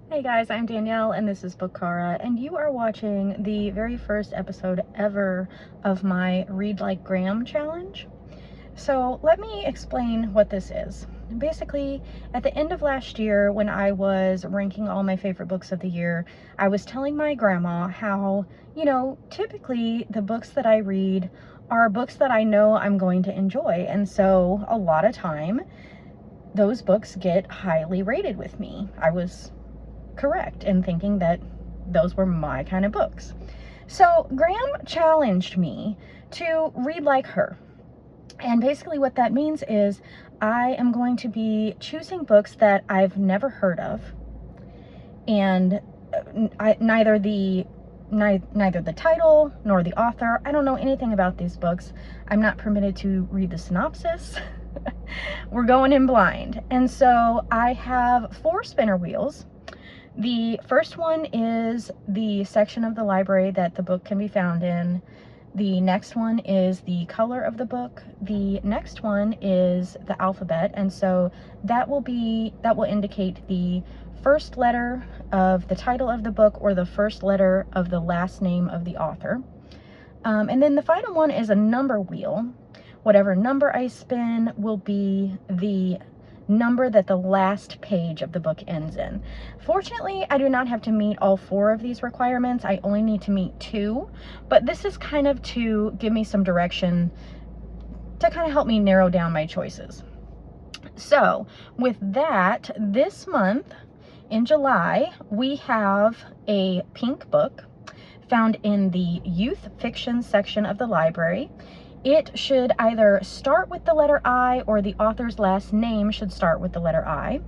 Hey guys, I'm Danielle and this is Bookchara, and you are watching the very first episode ever of my Read Like Graham challenge. So let me explain what this is. Basically, at the end of last year, when I was ranking all my favorite books of the year, I was telling my grandma how, typically the books that I read are books that I know I'm going to enjoy, and so a lot of time those books get highly rated with me. I was correct in thinking that those were my kind of books. So Graham challenged me to read like her. And basically what that means is I am going to be choosing books that I've never heard of, and neither the title nor the author. I don't know anything about these books. I'm not permitted to read the synopsis. We're going in blind. And so I have 4 spinner wheels. The first one is the section of the library that the book can be found in. The next one is the color of the book. The next one is the alphabet, and so that will indicate the first letter of the title of the book or the first letter of the last name of the author. And then the final one is a number wheel. Whatever number I spin will be the number that the last page of the book ends in. Fortunately, I do not have to meet all 4 of these requirements. I only need to meet 2, but this is kind of to give me some direction to kind of help me narrow down my choices. So with that, this month in July, we have a pink book found in the youth fiction section of the library. It should either start with the letter I or the author's last name should start with the letter I.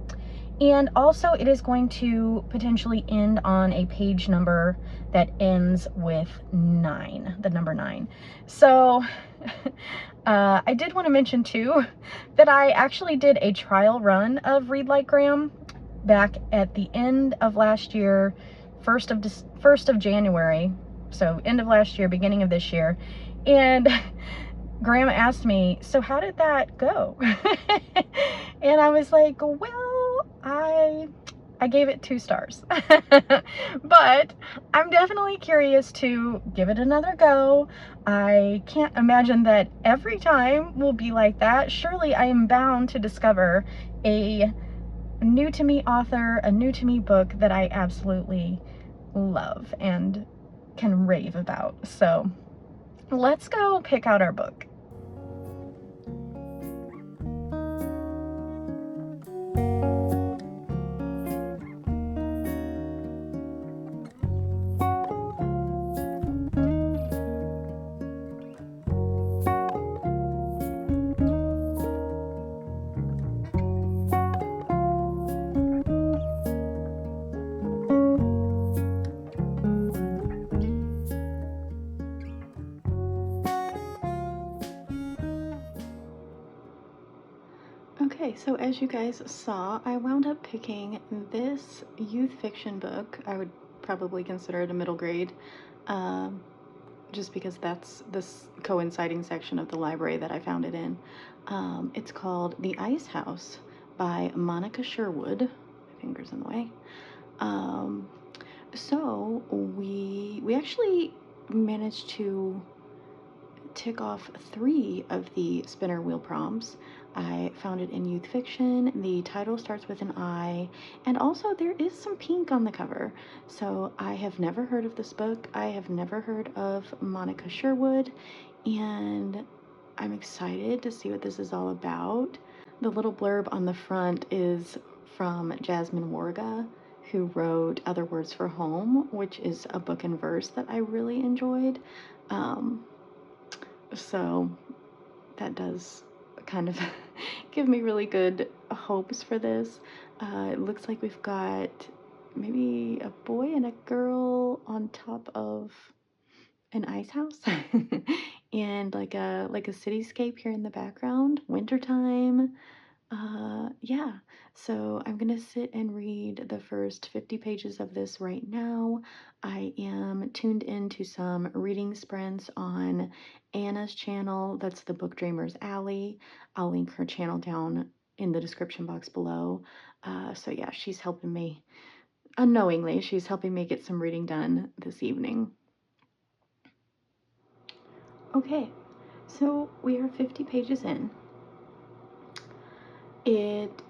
And also it is going to potentially end on a page number that ends with 9, the number 9. So I did want to mention too that I actually did a trial run of Read Like Graham back at the end of last year, 1st of January. So end of last year, beginning of this year. And Graham asked me, so how did that go? And I was like, well, I gave it 2 stars. But I'm definitely curious to give it another go. I can't imagine that every time will be like that. Surely I am bound to discover a new to me author, a new to me book that I absolutely love and can rave about. So let's go pick out our book. Okay, so as you guys saw, I wound up picking this youth fiction book. I would probably consider it a middle grade, just because that's this coinciding section of the library that I found it in. It's called The Ice House by Monica Sherwood. My finger's in the way. So we actually managed to tick off 3 of the spinner wheel prompts. I found it in youth fiction. The title starts with an I, and also there is some pink on the cover. So I have never heard of this book. I have never heard of Monica Sherwood, and I'm excited to see what this is all about. The little blurb on the front is from Jasmine Warga, who wrote Other Words for Home, which is a book in verse that I really enjoyed. So that does kind of give me really good hopes for this. It looks like we've got maybe a boy and a girl on top of an ice house and like a cityscape here in the background, wintertime. Yeah, so I'm gonna sit and read the first 50 pages of this right now. I am tuned into some reading sprints on Anna's channel. That's the Book Dreamers Alley. I'll link her channel down in the description box below. So yeah, she's helping me unknowingly, she's helping me get some reading done this evening. Okay, so we are 50 pages in. It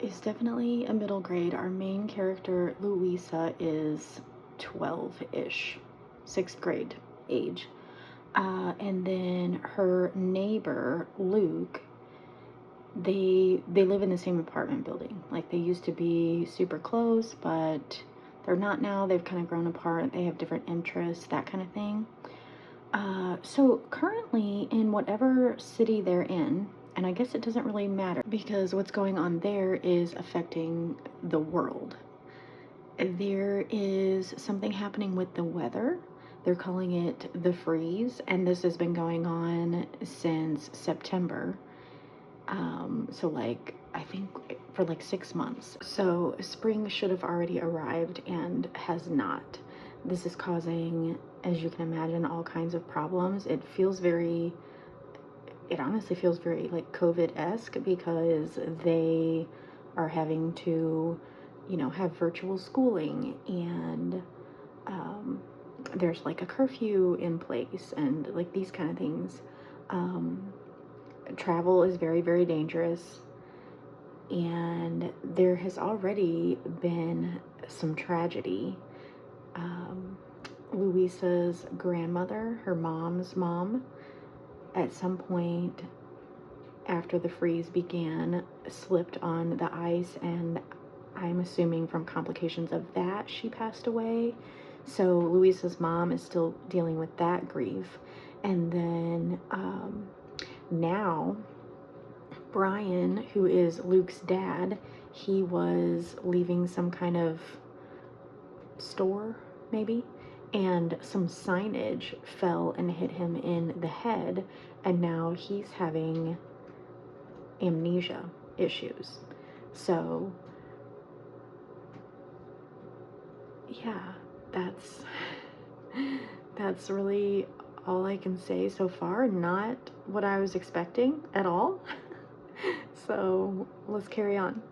is definitely a middle grade. Our main character, Louisa, is 12-ish, 6th grade age. And then her neighbor, Luke, they live in the same apartment building. Like, they used to be super close, but they're not now. They've kind of grown apart. They have different interests, that kind of thing. So currently in whatever city they're in, and I guess it doesn't really matter because what's going on there is affecting the world. There is something happening with the weather. They're calling it the freeze, and this has been going on since September. So like, I think for like 6 months. So spring should have already arrived and has not. This is causing, as you can imagine, all kinds of problems. It honestly feels very like COVID-esque because they are having to, have virtual schooling, and there's like a curfew in place and like these kind of things. Travel is very, very dangerous, and there has already been some tragedy. Louisa's grandmother, her mom's mom, at some point after the freeze began, slipped on the ice, and I'm assuming from complications of that, she passed away. So Louisa's mom is still dealing with that grief. And then now Brian, who is Luke's dad, he was leaving some kind of store, maybe, and some signage fell and hit him in the head, and now he's having amnesia issues. So yeah, that's really all I can say so far. Not what I was expecting at all. So let's carry on.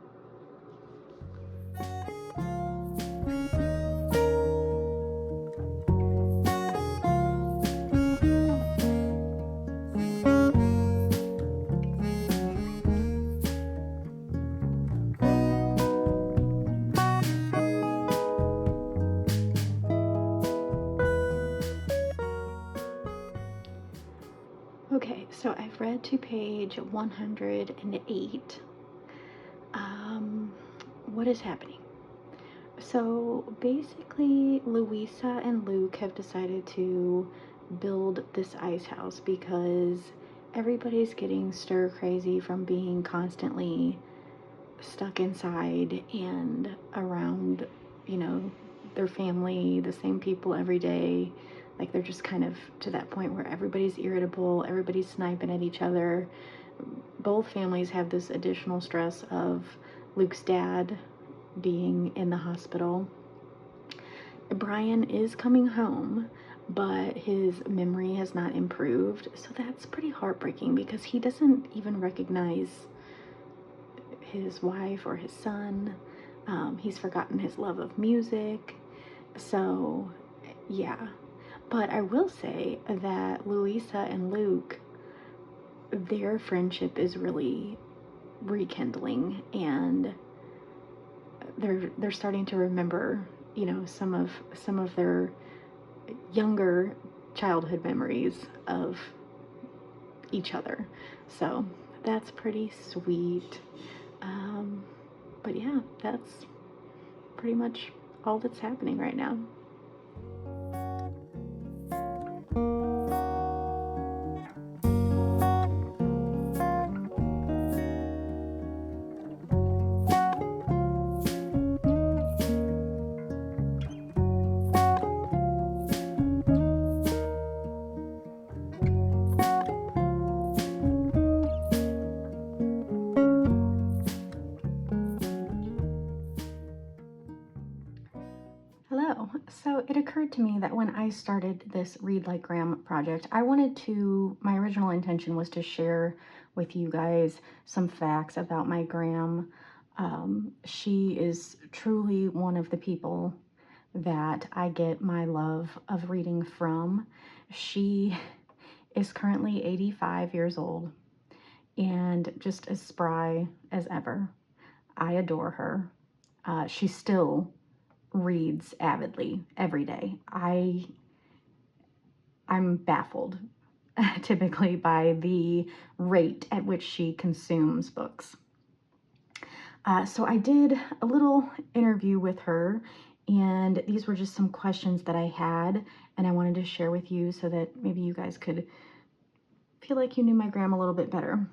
Okay, so I've read to page 108. What is happening? So basically, Louisa and Luke have decided to build this ice house because everybody's getting stir crazy from being constantly stuck inside and around, their family, the same people every day. Like, they're just kind of to that point where everybody's irritable, everybody's sniping at each other. Both families have this additional stress of Luke's dad being in the hospital. Brian is coming home, but his memory has not improved. So that's pretty heartbreaking because he doesn't even recognize his wife or his son. He's forgotten his love of music. So yeah. But I will say that Louisa and Luke, their friendship is really rekindling, and they're starting to remember, some of their younger childhood memories of each other. So that's pretty sweet. But yeah, that's pretty much all that's happening right now. Hello. So it occurred to me that when I started this Read Like Graham project, my original intention was to share with you guys some facts about my Graham. She is truly one of the people that I get my love of reading from. She is currently 85 years old and just as spry as ever. I adore her. She still reads avidly every day. I'm baffled typically by the rate at which she consumes books. So I did a little interview with her, and these were just some questions that I had, and I wanted to share with you so that maybe you guys could feel like you knew my gram a little bit better.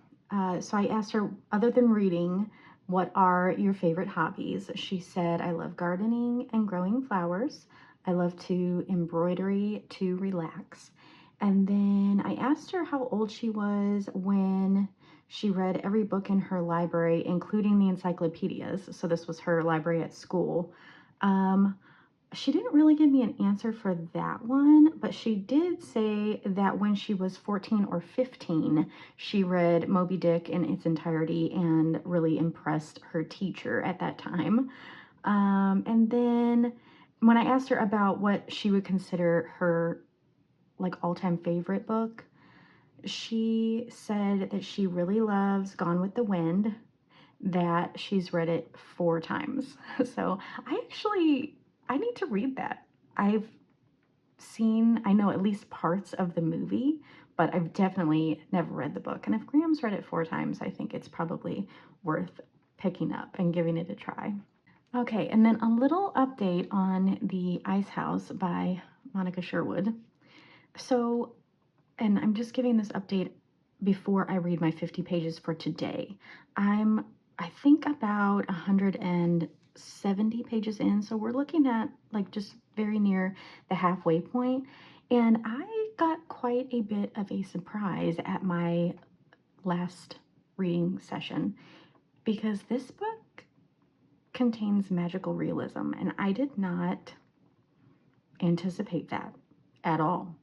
So I asked her, other than reading, what are your favorite hobbies? She said, I love gardening and growing flowers. I love to embroidery to relax. And then I asked her how old she was when she read every book in her library, including the encyclopedias. So this was her library at school. She didn't really give me an answer for that one, but she did say that when she was 14 or 15, she read Moby Dick in its entirety and really impressed her teacher at that time. And then when I asked her about what she would consider her like all-time favorite book, she said that she really loves Gone with the Wind, that she's read it 4 times. So I need to read that. I've I know at least parts of the movie, but I've definitely never read the book. And if Graham's read it 4 times, I think it's probably worth picking up and giving it a try. Okay, and then a little update on The Ice House by Monica Sherwood. So, and I'm just giving this update before I read my 50 pages for today. I think about 170 pages in, so we're looking at like just very near the halfway point, and I got quite a bit of a surprise at my last reading session because this book contains magical realism, and I did not anticipate that at all.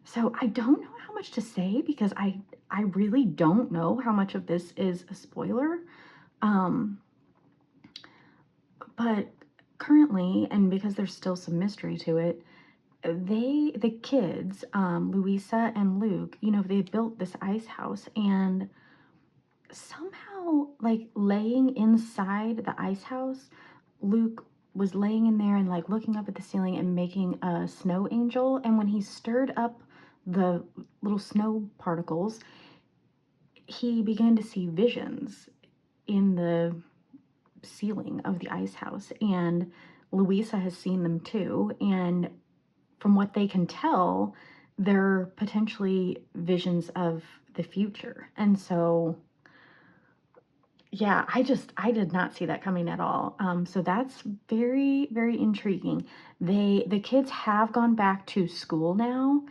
So I don't know how much to say because I really don't know how much of this is a spoiler. But currently, and because there's still some mystery to it, the kids, Louisa and Luke, you know, they built this ice house, and somehow, like, laying inside the ice house, Luke was laying in there and like looking up at the ceiling and making a snow angel, and when he stirred up the little snow particles, he began to see visions in the ceiling of the ice house, and Louisa has seen them too, and from what they can tell, they're potentially visions of the future. And so yeah, I did not see that coming at all. So that's very, very intriguing. The kids have gone back to school now,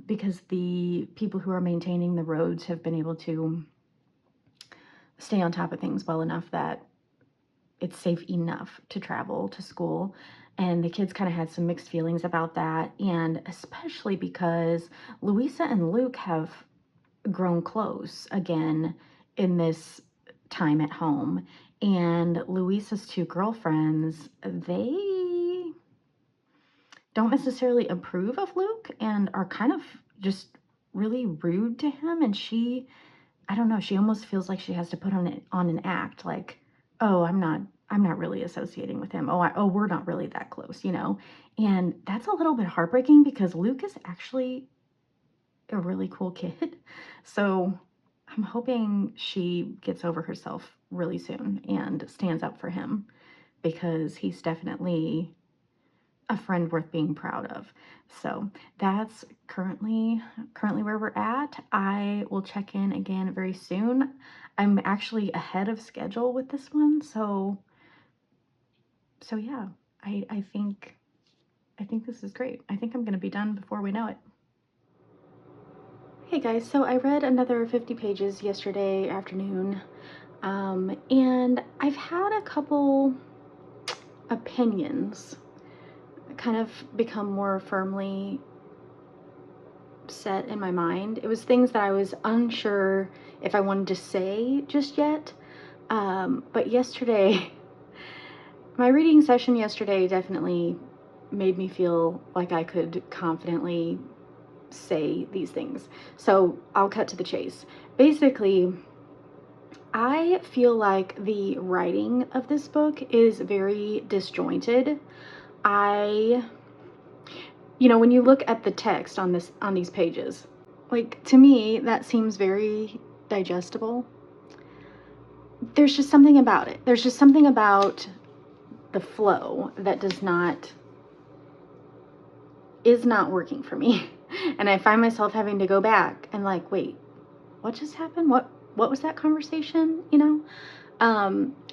because the people who are maintaining the roads have been able to stay on top of things well enough that it's safe enough to travel to school. And the kids kind of had some mixed feelings about that, and especially because Louisa and Luke have grown close again in this time at home. And Louisa's 2 girlfriends, they don't necessarily approve of Luke and are kind of just really rude to him. And I don't know, she almost feels like she has to put on an act like, oh, I'm not really associating with him. Oh, we're not really that close, you know? And that's a little bit heartbreaking because Luke is actually a really cool kid. So I'm hoping she gets over herself really soon and stands up for him, because he's definitely a friend worth being proud of. So that's currently where we're at. I will check in again very soon. I'm actually ahead of schedule with this one, so yeah, I think this is great. I think I'm gonna be done before we know it. Hey guys, so I read another 50 pages yesterday afternoon, and I've had a couple opinions kind of become more firmly set in my mind. It was things that I was unsure if I wanted to say just yet, But yesterday, my reading session yesterday definitely made me feel like I could confidently say these things. So I'll cut to the chase. Basically, I feel like the writing of this book is very disjointed. When you look at the text on these pages, like, to me, that seems very digestible. There's just something about it. There's just something about the flow that is not working for me. And I find myself having to go back and like, wait, what just happened? What was that conversation?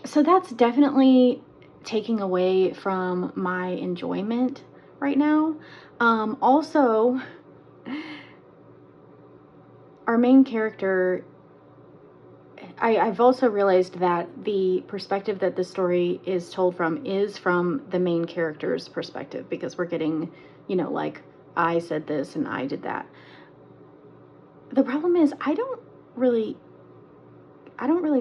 So that's definitely taking away from my enjoyment right now. Also, our main character, I've also realized that the perspective that the story is told from is from the main character's perspective, because we're getting, like, I said this and I did that. The problem is I don't really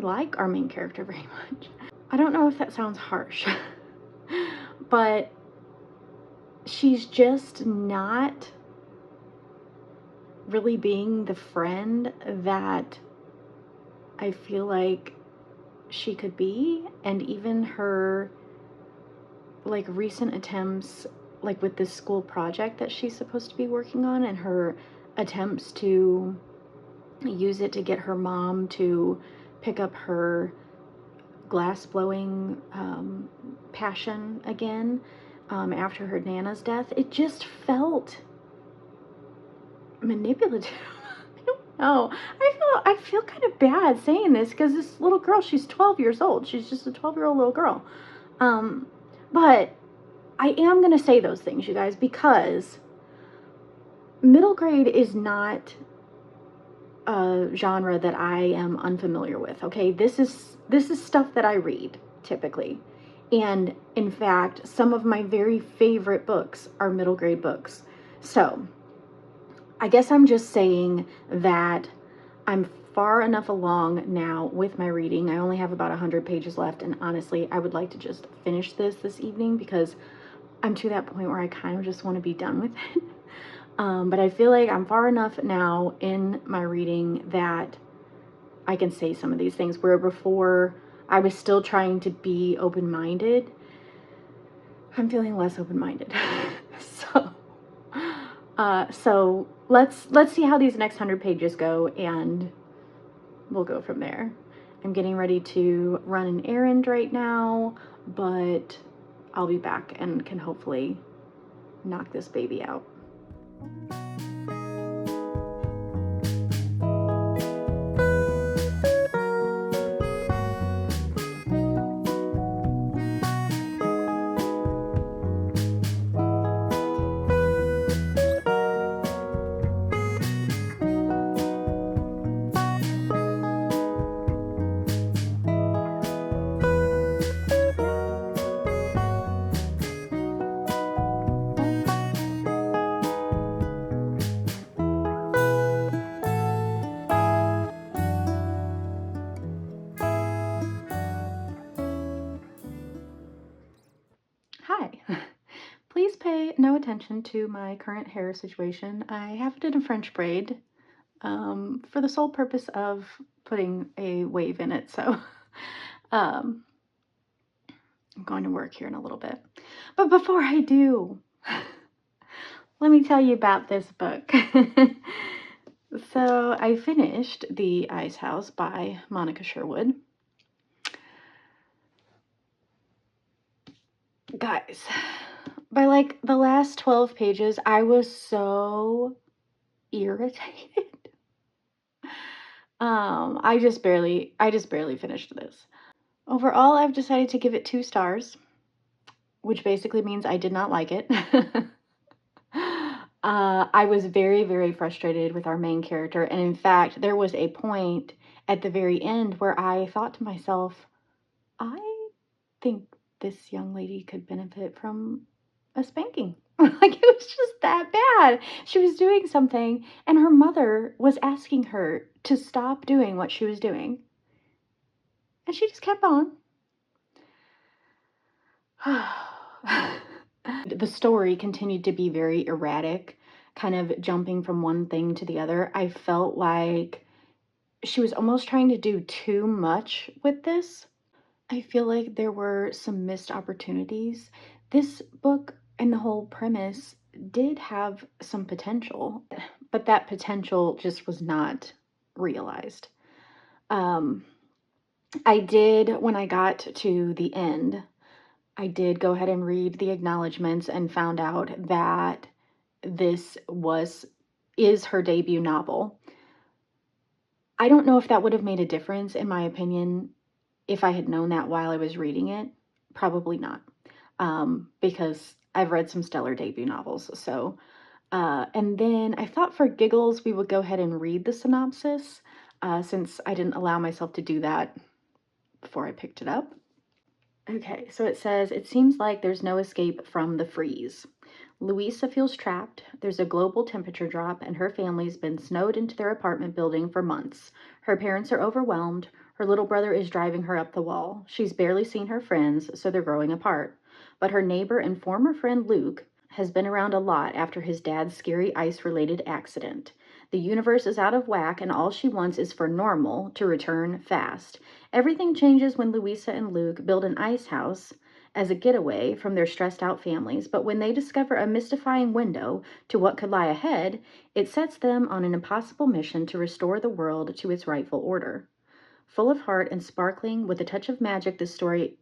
like our main character very much. I don't know if that sounds harsh, but she's just not really being the friend that I feel like she could be. And even her, like, recent attempts, like with this school project that she's supposed to be working on, and her attempts to use it to get her mom to pick up her glass blowing passion again after her Nana's death, it just felt manipulative. I don't know. I feel kind of bad saying this, because this little girl, she's 12 years old. She's just a 12-year-old little girl. But I am going to say those things, you guys, because middle grade is not a genre that I am unfamiliar with. Okay, this is stuff that I read typically. And in fact, some of my very favorite books are middle grade books. So I guess I'm just saying that I'm far enough along now with my reading. I only have about 100 pages left, and honestly, I would like to just finish this evening, because I'm to that point where I kind of just want to be done with it. But I feel like I'm far enough now in my reading that I can say some of these things, where before I was still trying to be open-minded. I'm feeling less open-minded. So let's see how these next 100 pages go, and we'll go from there. I'm getting ready to run an errand right now, but I'll be back and can hopefully knock this baby out. Hi. Please pay no attention to my current hair situation. I have it in a French braid for the sole purpose of putting a wave in it. So I'm going to work here in a little bit. But before I do, let me tell you about this book. So I finished The Ice House by Monica Sherwood. Guys, by like the last 12 pages, I was so irritated. I just barely finished this. Overall, I've decided to give it 2 stars, which basically means I did not like it. I was very, very frustrated with our main character. And in fact, there was a point at the very end where I thought to myself, I think this young lady could benefit from a spanking. Like, it was just that bad. She was doing something and her mother was asking her to stop doing what she was doing. And she just kept on. The story continued to be very erratic, kind of jumping from one thing to the other. I felt like she was almost trying to do too much with this. I feel like there were some missed opportunities. This book and the whole premise did have some potential, but that potential just was not realized. I did, when I got to the end, I did go ahead and read the acknowledgments and found out that this is her debut novel. I don't know if that would have made a difference, in my opinion, if I had known that while I was reading it. Probably not, because I've read some stellar debut novels. So, and then I thought for giggles we would go ahead and read the synopsis, since I didn't allow myself to do that before I picked it up. Okay, so it says, it seems like there's no escape from the freeze. Louisa feels trapped. There's a global temperature drop, and her family's been snowed into their apartment building for months. Her parents are overwhelmed. Her little brother is driving her up the wall. She's barely seen her friends, so they're growing apart. But her neighbor and former friend Luke has been around a lot after his dad's scary ice-related accident. The universe is out of whack, and all she wants is for normal to return fast. Everything changes when Louisa and Luke build an ice house as a getaway from their stressed-out families, but when they discover a mystifying window to what could lie ahead, it sets them on an impossible mission to restore the world to its rightful order. Full of heart and sparkling with a touch of magic, this story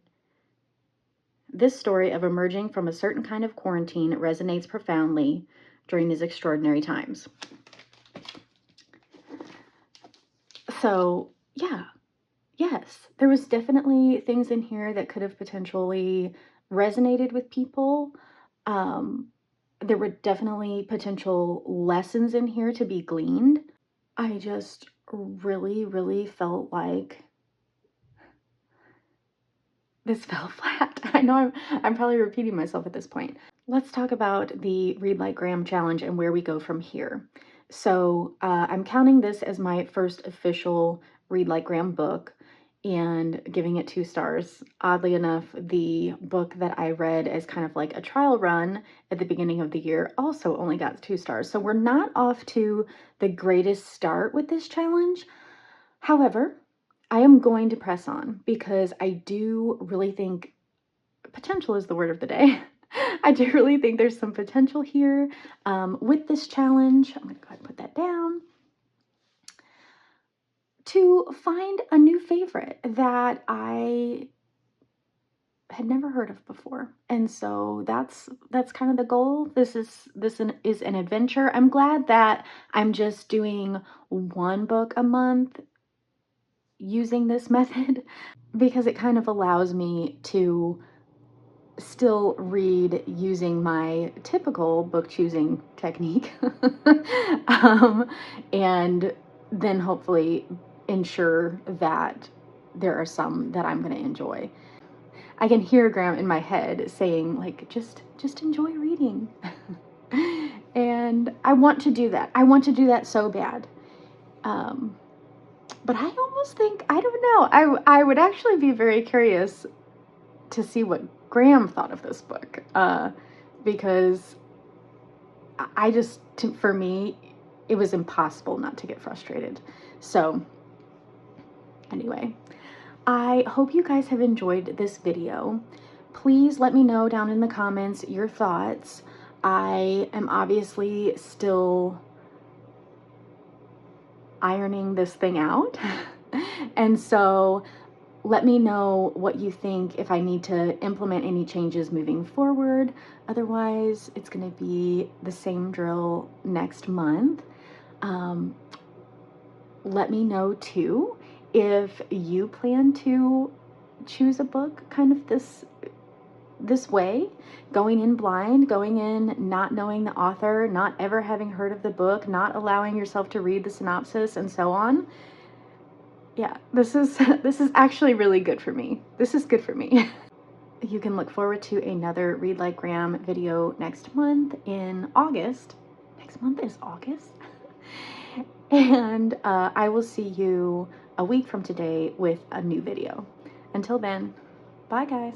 of emerging from a certain kind of quarantine resonates profoundly during these extraordinary times. So, yeah. Yes, there was definitely things in here that could have potentially resonated with people. There were definitely potential lessons in here to be gleaned. I just really, really felt like this fell flat. I know I'm probably repeating myself at this point. Let's talk about the Read Like Graham challenge and where we go from here. So I'm counting this as my first official Read Like Graham book and giving it 2 stars. Oddly enough, the book that I read as kind of like a trial run at the beginning of the year also only got 2 stars. So we're not off to the greatest start with this challenge. However, I am going to press on because I do really think potential is the word of the day. I do really think there's some potential here with this challenge. I'm going to go ahead and put that down. To find a new favorite that I had never heard of before. And so that's kind of the goal. This is an adventure. I'm glad that I'm just doing 1 book a month using this method because it kind of allows me to still read using my typical book choosing technique and then hopefully ensure that there are some that I'm going to enjoy. I can hear Graham in my head saying like, just enjoy reading. And I want to do that. I want to do that so bad. But I almost think, I don't know, I would actually be very curious to see what Graham thought of this book, because I just, for me, it was impossible not to get frustrated. So anyway, I hope you guys have enjoyed this video. Please let me know down in the comments your thoughts. I am obviously still ironing this thing out. And so let me know what you think, if I need to implement any changes moving forward. Otherwise, it's going to be the same drill next month. Let me know too if you plan to choose a book kind of this way, going in blind, going in not knowing the author, not ever having heard of the book, not allowing yourself to read the synopsis and so on. Yeah, this is actually really good for me. This is good for me. You can look forward to another Read Like Graham video next month in August. Next month is August. And I will see you a week from today with a new video. Until then, bye guys.